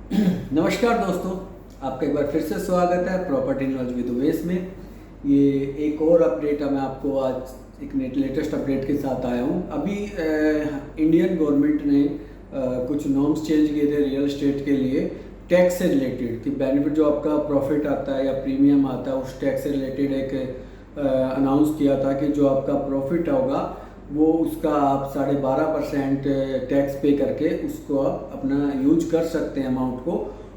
नमस्कार दोस्तों, आपका एक बार फिर से स्वागत है प्रॉपर्टी नॉलेज विद उमेश में। ये एक और अपडेट है, मैं आपको आज एक लेटेस्ट अपडेट के साथ आया हूँ। अभी इंडियन गवर्नमेंट ने कुछ नॉर्म्स चेंज किए थे रियल एस्टेट के लिए, टैक्स से रिलेटेड कि बेनिफिट जो आपका प्रॉफिट आता है या प्रीमियम आता है उस टैक्स से रिलेटेड एक अनाउंस किया था कि जो आपका प्रॉफिट होगा वो उसका आप 12.5% टैक्स पे करके उसको आप अपना यूज कर सकते हैं अमाउंट को।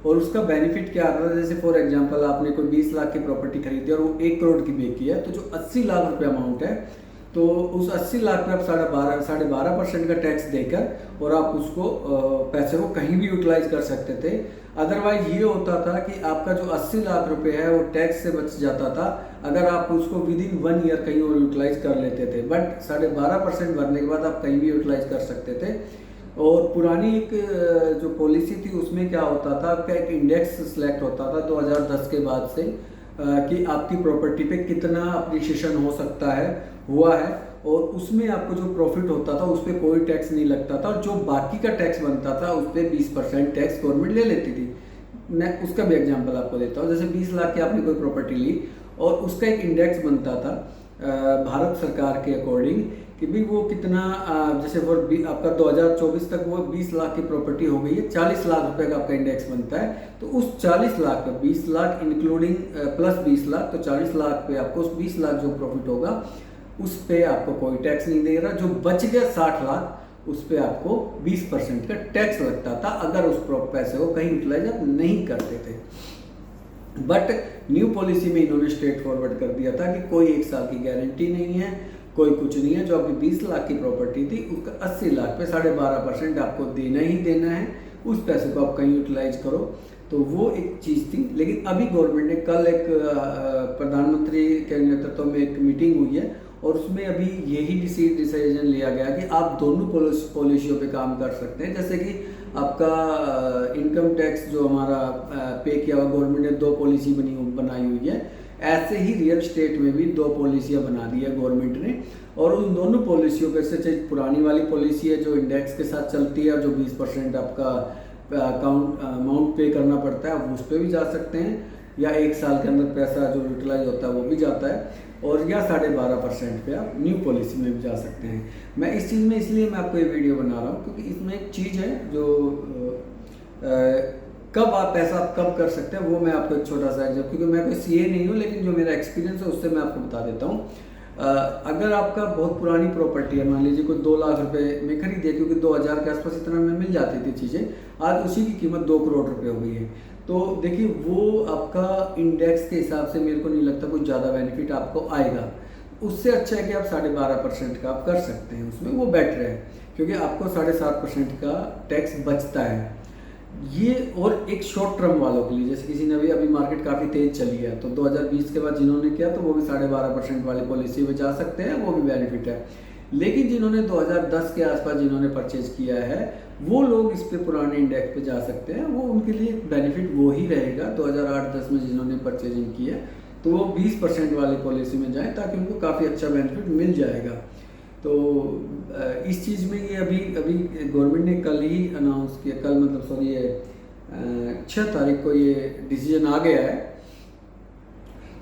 और उसका बेनिफिट क्या आता है, जैसे फॉर एग्जांपल आपने कोई 20 लाख की प्रॉपर्टी खरीदी और वो 1 करोड़ की बेची है, तो जो 80 लाख रुपए अमाउंट है तो उस 80 लाख पे आप 12.5% का टैक्स देकर और आप उसको पैसे को कहीं भी यूटिलाइज कर सकते थे। अदरवाइज ये होता था कि आपका जो 80 लाख रुपए है वो टैक्स से बच जाता था अगर आप उसको विद इन 1 ईयर कहीं और यूटिलाइज कर लेते थे। बट 12.5% भरने के बाद आप कहीं भी यूटिलाइज कर सकते थे। और पुरानी एक जो पॉलिसी थी उसमें क्या होता था, आपका एक इंडेक्स सिलेक्ट होता था 2010 के बाद से कि आपकी प्रॉपर्टी पे कितना अप्रिशिएशन हो सकता है, हुआ है, और उसमें आपको जो प्रॉफिट होता था उस पर कोई टैक्स नहीं लगता था और जो बाकी का टैक्स बनता था उस पर 20% टैक्स गवर्नमेंट ले लेती थी। मैं उसका भी एग्जांपल आपको देता हूँ। जैसे 20 लाख की आपने कोई प्रॉपर्टी ली और उसका एक इंडेक्स बनता था भारत सरकार के अकॉर्डिंग कि भी वो कितना, जैसे वो आपका 2024 तक वो 20 लाख की प्रॉपर्टी हो गई है, 40 लाख रुपए का आपका इंडेक्स बनता है। तो उस 40 लाख पे 20 लाख इंक्लूडिंग प्लस 20 लाख, तो 40 लाख पे आपको उस 20 लाख जो प्रॉफिट होगा उस पे आपको कोई टैक्स नहीं दे रहा। जो बच गया 60 लाख उस पे आपको 20% का टैक्स लगता था अगर उस पैसे को कहीं यूटिलाइज आप नहीं करते थे। बट न्यू पॉलिसी में इन्होंने स्ट्रेट फॉरवर्ड कर दिया था कि कोई 1 साल की गारंटी नहीं है, कोई कुछ नहीं है। जो आपकी 20 लाख की प्रॉपर्टी थी उसका 80 लाख पे 12.5% आपको देना ही देना है। उस पैसे को आप कहीं यूटिलाइज करो, तो वो एक चीज़ थी। लेकिन अभी गवर्नमेंट ने कल एक प्रधानमंत्री के नेतृत्व में एक मीटिंग हुई है और उसमें अभी यही डिसीजन लिया गया कि आप दोनों पॉलिसियों पे काम कर सकते हैं। जैसे कि आपका इनकम टैक्स जो हमारा पे किया हुआ, गवर्नमेंट ने 2 पॉलिसी बनाई हुई है, ऐसे ही रियल स्टेट में भी 2 पॉलिसियाँ बना दी है गवर्नमेंट ने। और उन दोनों पॉलिसियों के से पुरानी वाली पॉलिसी है जो इंडेक्स के साथ चलती है और जो 20% आपका अमाउंट पे करना पड़ता है, आप उस पर भी जा सकते हैं, या 1 साल के अंदर पैसा जो यूटिलाइज होता है वो भी जाता है, और या 12.5% पे आप न्यू पॉलिसी में भी जा सकते हैं। मैं इस चीज़ में इसलिए मैं आपको ये वीडियो बना रहा हूँ क्योंकि इसमें एक चीज़ है जो कब आप पैसा आप कब कर सकते हैं, वो मैं आपको एक छोटा सा एग्जाम्पल, क्योंकि मैं कोई सीए नहीं हूँ लेकिन जो मेरा एक्सपीरियंस है उससे मैं आपको बता देता हूँ। अगर आपका बहुत पुरानी प्रॉपर्टी है, मान लीजिए कोई 2 लाख रुपए में खरीदी है, क्योंकि 2000 के आसपास इतना में मिल जाती थी चीज़ें, आज उसी की कीमत 2 करोड़ रुपए हो गई है। तो देखिए वो आपका इंडेक्स के हिसाब से मेरे को नहीं लगता कुछ ज़्यादा बेनिफिट आपको आएगा। उससे अच्छा है कि आप 12.5% का आप कर सकते हैं, उसमें वो बेटर है क्योंकि आपको 7.5% का टैक्स बचता है ये। और एक शॉर्ट टर्म वालों के लिए, जैसे किसी ने अभी मार्केट काफ़ी तेज चली है तो 2020 के बाद जिन्होंने किया तो वो भी 12.5% वाली पॉलिसी में जा सकते हैं, वो भी बेनिफिट है। लेकिन जिन्होंने 2010 के आसपास जिन्होंने परचेज किया है वो लोग इस पे पुराने इंडेक्स पे जा सकते हैं, वो उनके लिए बेनिफिट वो ही रहेगा। 2008-10 में जिन्होंने परचेजिंग की है तो वो 20% वाली पॉलिसी में जाएँ ताकि उनको काफ़ी अच्छा बेनिफिट मिल जाएगा। तो इस चीज़ में ये अभी गवर्नमेंट ने कल ही अनाउंस किया, कल मतलब सॉरी ये 6 तारीख को ये डिसीजन आ गया है।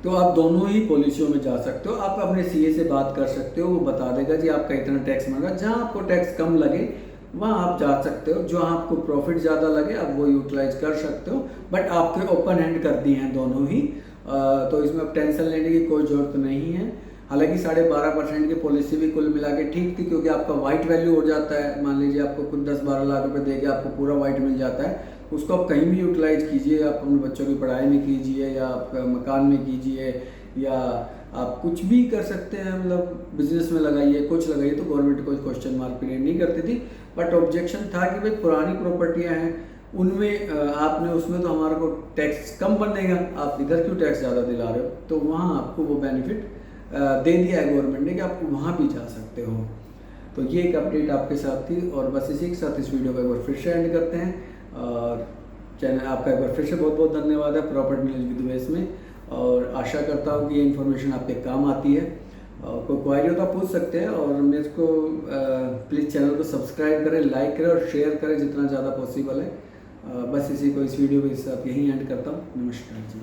तो आप दोनों ही पॉलिसियों में जा सकते हो। आप अपने सीए से बात कर सकते हो, वो बता देगा जी आपका इतना टैक्स मांगा। जहाँ आपको टैक्स कम लगे वहाँ आप जा सकते हो, जो आपको प्रॉफिट ज़्यादा लगे आप वो यूटिलाइज कर सकते हो। बट आपके ओपन हैंड कर दिए हैं दोनों ही, तो इसमें अब टेंशन लेने की कोई ज़रूरत नहीं है। हालांकि 12.5% की पॉलिसी भी कुल मिला के ठीक थी, क्योंकि आपका वाइट वैल्यू हो जाता है। मान लीजिए आपको कुछ 10-12 लाख रुपए देके आपको पूरा वाइट मिल जाता है, उसको आप कहीं भी यूटिलाइज कीजिए। आप अपने बच्चों की पढ़ाई में कीजिए, या आप मकान में कीजिए, या आप कुछ भी कर सकते हैं, मतलब बिजनेस में लगाइए, कुछ लगाइए। तो गवर्नमेंट कोई क्वेश्चन मार्क पीरियड नहीं करती थी। बट ऑब्जेक्शन था कि भाई पुरानी प्रॉपर्टियाँ हैं उनमें आपने उसमें तो हमारे को टैक्स कम बनेगा, आप इधर क्यों टैक्स ज़्यादा दिला रहे हो। तो वहाँ आपको वो बेनिफिट दे दिया है गवर्नमेंट ने कि आप वहाँ भी जा सकते हो। तो ये एक अपडेट आपके साथ थी, और बस इसी के साथ इस वीडियो को एक बार फिर से एंड करते हैं। और चैनल आपका एक बार फिर से बहुत बहुत धन्यवाद है प्रॉपर्टी नॉलेज विद उमेश में, और आशा करता हूँ कि ये इन्फॉर्मेशन आपके काम आती है। और कोई क्वारी हो तो आप पूछ सकते हैं, और मेरे को प्लीज़ चैनल को सब्सक्राइब करें, लाइक करें और शेयर करें जितना ज़्यादा पॉसिबल है। बस इसी को इस वीडियो के साथ यहीं एंड करता हूँ। नमस्कार जी।